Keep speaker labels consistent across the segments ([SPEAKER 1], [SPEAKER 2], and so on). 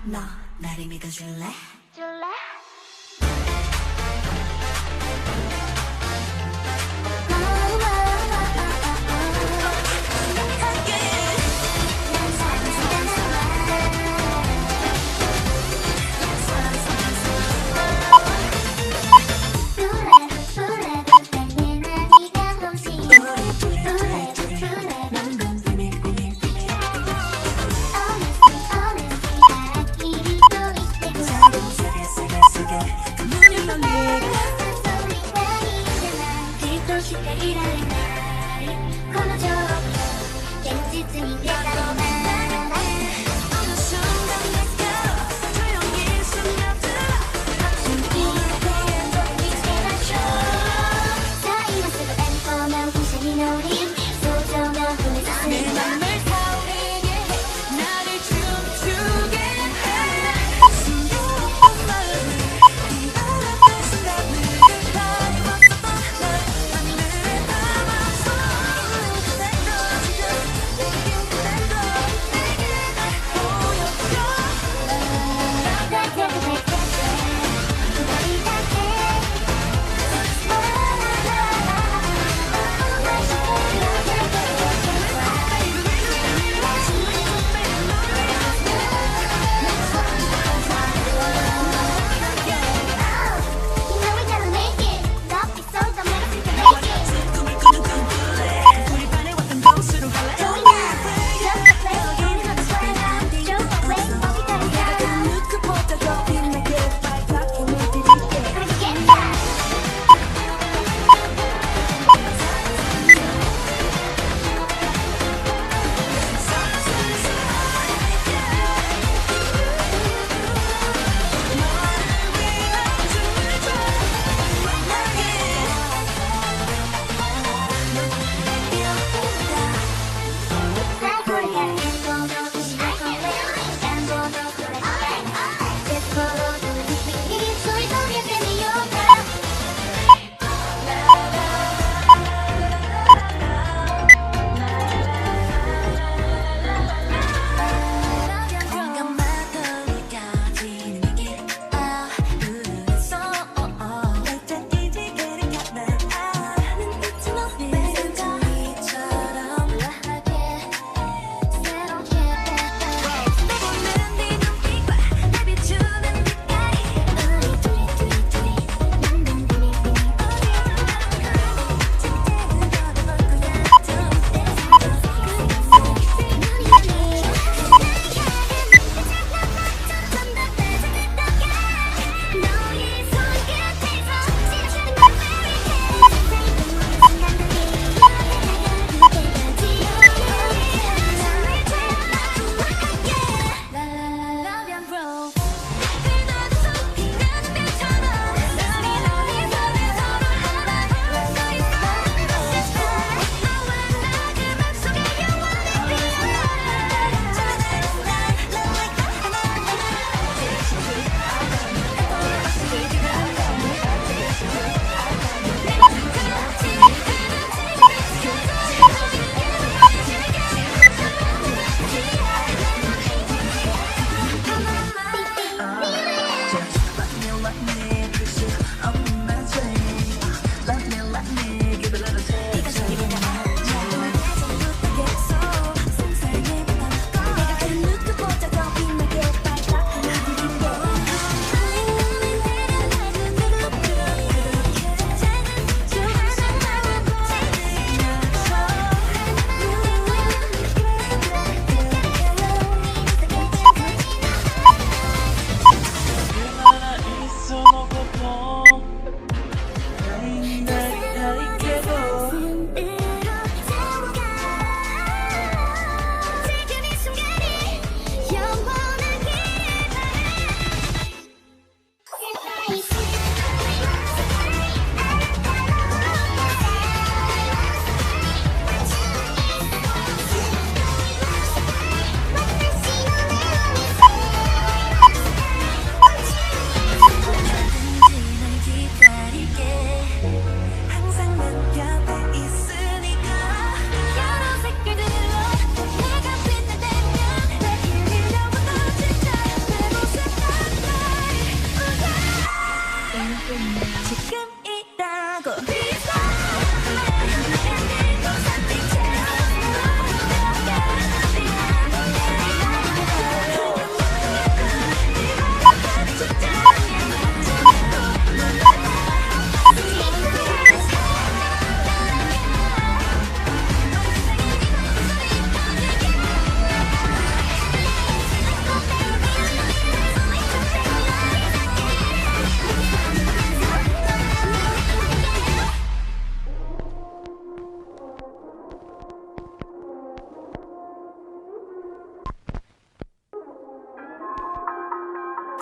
[SPEAKER 1] 너 나를 믿어줄래?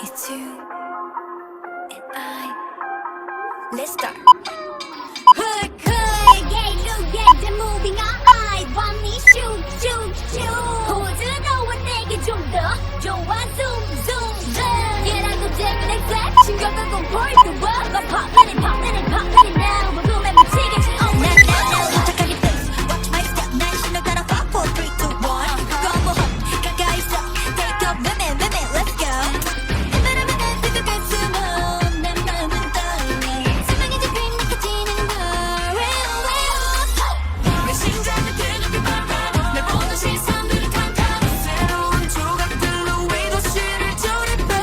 [SPEAKER 1] It's you and I. Let's start.
[SPEAKER 2] Hood, yeah, look at the moving eye. Want me shoot, shoot, shoot. 호주너와 내게 좀 더 좋아, zoom, zoom, zoom. 얘라도 때문에 flat. 신경 끄고 볼 거 봐. Poppin' it, poppin' it, poppin' it now. 궁금해 미치겠지. Oh,
[SPEAKER 1] 나 도착하기 face. Watch my step. 난 신호 따라 5, 4, 3, 2, 1. 그거 뭐 가까이 있어. Take up, women, let's go. 바람은 뜨겁게 숨어. 내 마음은 떨려. 수명이 지금 느껴지는 걸. 내 심장을 뜨겁게 밟아. 날 보는 시선들은 캄캄해. 새로운 조각들로 이 도시를 조립해.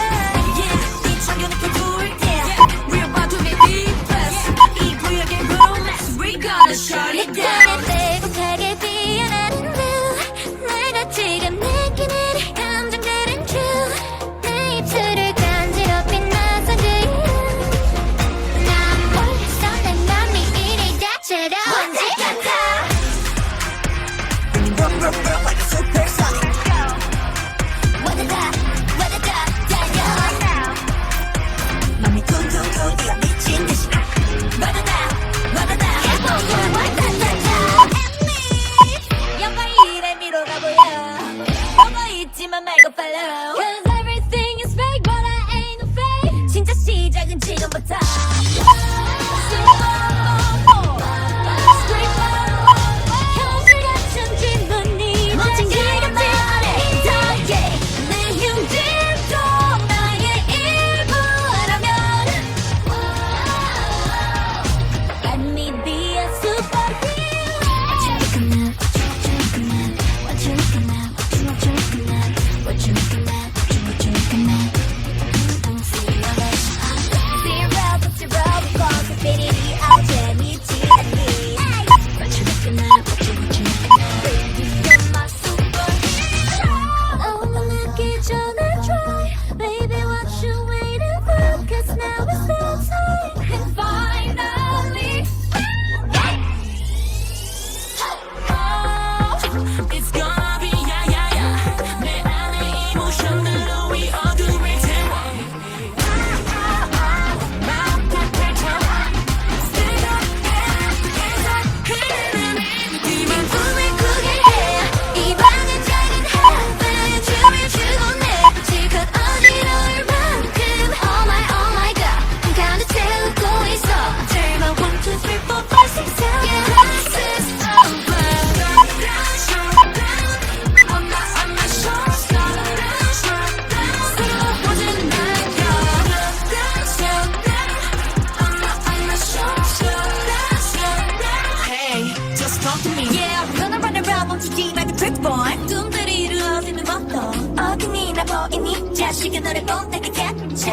[SPEAKER 1] Yeah, 이 창문을 켜둘 때. We're about to make deep press. 이 구역의 romance. We gonna shut it down.
[SPEAKER 2] 빼곡하게 피어나는 blue. 내가 지금 느끼는 감정들은 true. 내 입술을 간지럽힌 낯선 그 이름. 난 몰랐어 내 맘이 이리 다채로운지.
[SPEAKER 1] Like a supersonic.
[SPEAKER 2] 와다다 와다다 달려.
[SPEAKER 1] 맘이 쿵쿵쿵 뛰어 미친 듯이.
[SPEAKER 2] 와다다 와다다 영화 일에 미로가 보여. 영화 잊지만 말고 follow. Cause everything is fake but I ain't no fake. 진짜 시작은 지금부터. 현실 같은 질문이 멋진 지금 말해. 내 흉질도 나의 일부라면 Let me be a superhero. What you looking at? What you looking at? What you looking at? What you looking at? Zero, but zero, because infinity out there, 재밌지 않니? What you looking at? What you looking at? Baby, you're my superhero. 너무 늦기 전에 try. Baby, what you waiting for? 'Cause now it's the time. And finally,
[SPEAKER 1] It's gonna be yeah. 내 안의 이모션으로 이 어둠을 태워. 마음껏 태워. 흐르는
[SPEAKER 2] 네만 꿈을 꾸게 해. 이 방은 작은 heaven. 춤을 추고 내 실컷 어지러울 만큼. Oh my god. 가득 채우고 있어. Turn on 1, 2, 3, 4, 5, 6, 7. Yeah, this is over.
[SPEAKER 1] I'm not showstopper.
[SPEAKER 2] 모든 날
[SPEAKER 1] I'm not showstopper. Hey, just talk to me.
[SPEAKER 2] Yeah, gonna run around 멈추지 말고 trip boy. 꿈들이 이루어지는 법도 어딘이나 보이니 자식은 너를 못 내게 catch.